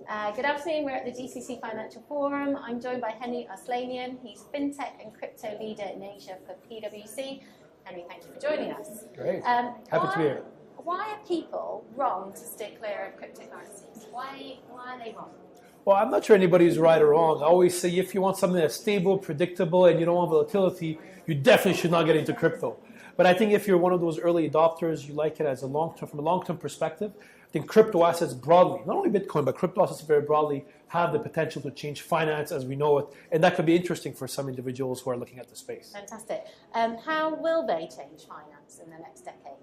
Good afternoon, we're at the GCC Financial Forum. I'm joined by Henri Arslanian. He's FinTech and crypto leader in Asia for PwC. Henri, thank you for joining us. Great. Happy to be here. Why are people wrong to stay clear of cryptocurrencies? Why are they wrong? Well, I'm not sure anybody's right or wrong. I always say if you want something that's stable, predictable, and you don't want volatility, you definitely should not get into crypto. But I think if you're one of those early adopters, you like it as a long-term, from a long-term perspective, I think crypto assets broadly, not only Bitcoin, but crypto assets very broadly have the potential to change finance as we know it. And that could be interesting for some individuals who are looking at the space. Fantastic. How will they change finance in the next decade?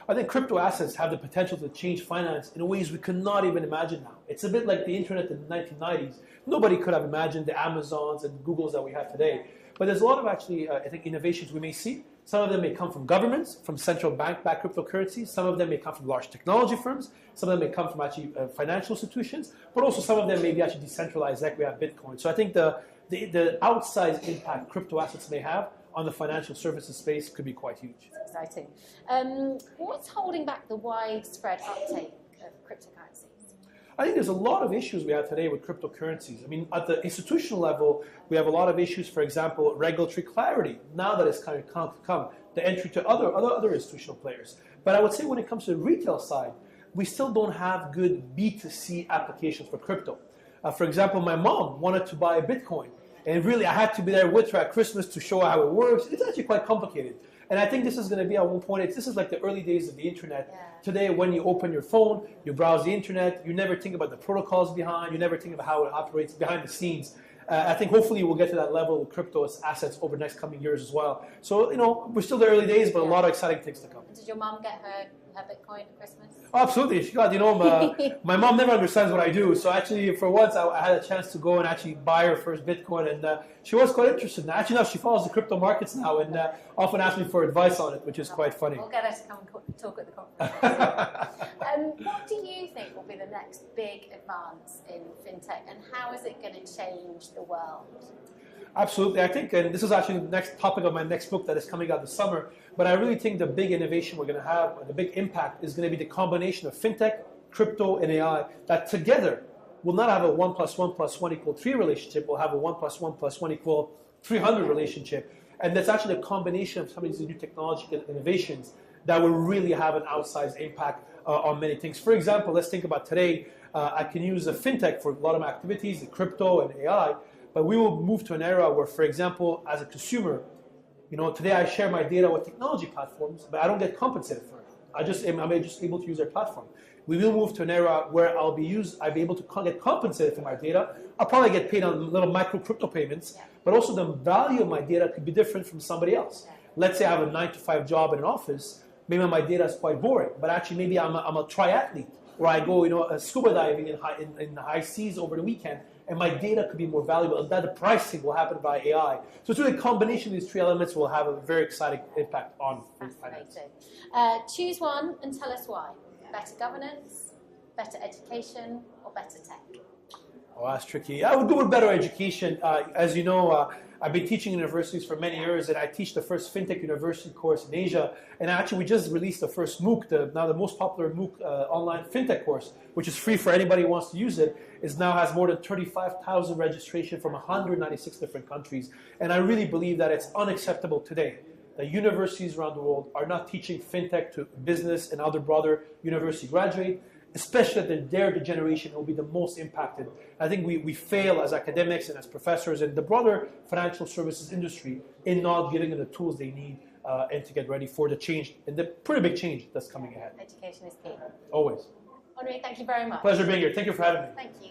I think crypto assets have the potential to change finance in ways we cannot even imagine now. It's a bit like the internet in the 1990s. Nobody could have imagined the Amazons and Googles that we have today. But there's a lot of actually, I think, innovations we may see. Some of them may come from governments, from central bank-backed cryptocurrencies. Some of them may come from large technology firms. Some of them may come from actually financial institutions. But also some of them may be actually decentralized, like we have Bitcoin. So I think the outsized impact crypto assets may have on the financial services space could be quite huge. That's exciting. What's holding back the widespread uptake of cryptocurrencies? I think there's a lot of issues we have today with cryptocurrencies. I mean, at the institutional level, we have a lot of issues, for example, regulatory clarity, now that it's kind of come, the entry to other institutional players. But I would say when it comes to the retail side, we still don't have good B2C applications for crypto. For example, my mom wanted to buy a Bitcoin, and really I had to be there with her at Christmas to show her how it works. It's actually quite complicated. And I think this is going to be at one point, this is like the early days of the internet. Yeah. Today, when you open your phone, you browse the internet, you never think about the protocols behind, you never think about how it operates behind the scenes. I think hopefully we'll get to that level with crypto assets over the next coming years as well. So, we're still the early days, but a lot of exciting things to come. Did your mom get her Bitcoin for Christmas? Oh, absolutely. She got, my mom never understands what I do. So actually, for once, I had a chance to go and actually buy her first Bitcoin. And she was quite interested. Actually, now she follows the crypto markets now and often asks me for advice on it, which is quite funny. We'll get her to come and talk at the conference. What do you think will be the next big advance in FinTech, and how is it going to change the world? Absolutely. I think, and this is actually the next topic of my next book that is coming out this summer, but I really think the big innovation we're going to have, the big impact, is going to be the combination of FinTech, crypto, and AI that together will not have a 1 + 1 + 1 = 3 relationship, we'll have a 1 + 1 + 1 = 300 relationship. And that's actually a combination of some of these new technological innovations that will really have an outsized impact on many things. For example, let's think about today. I can use a FinTech for a lot of my activities, the crypto and AI, but we will move to an era where, for example, as a consumer, today I share my data with technology platforms, but I don't get compensated for it. I'm just able to use their platform. We will move to an era where I'll be able to get compensated for my data. I'll probably get paid on little micro crypto payments, but also the value of my data could be different from somebody else. Let's say I have a 9-to-5 job in an office. Maybe my data is quite boring, but actually maybe I'm a triathlete, or I go scuba diving in the high seas over the weekend, and my data could be more valuable, and that the pricing will happen by AI. So it's really a combination of these three elements will have a very exciting impact on finance. Choose one and tell us why. Better governance, better education, or better tech? Oh, that's tricky. I would go with better education. As you know, I've been teaching in universities for many years, and I teach the first FinTech university course in Asia. And actually, we just released the first MOOC, now the most popular MOOC online FinTech course, which is free for anybody who wants to use it. It now has more than 35,000 registration from 196 different countries. And I really believe that it's unacceptable today that universities around the world are not teaching FinTech to business and other broader university graduate, especially that they're the generation who will be the most impacted. I think we fail as academics and as professors and the broader financial services industry in not giving them the tools they need and to get ready for the change, and the pretty big change that's coming ahead. Education is key. Always. Henri, thank you very much. Pleasure being here. Thank you for having me. Thank you.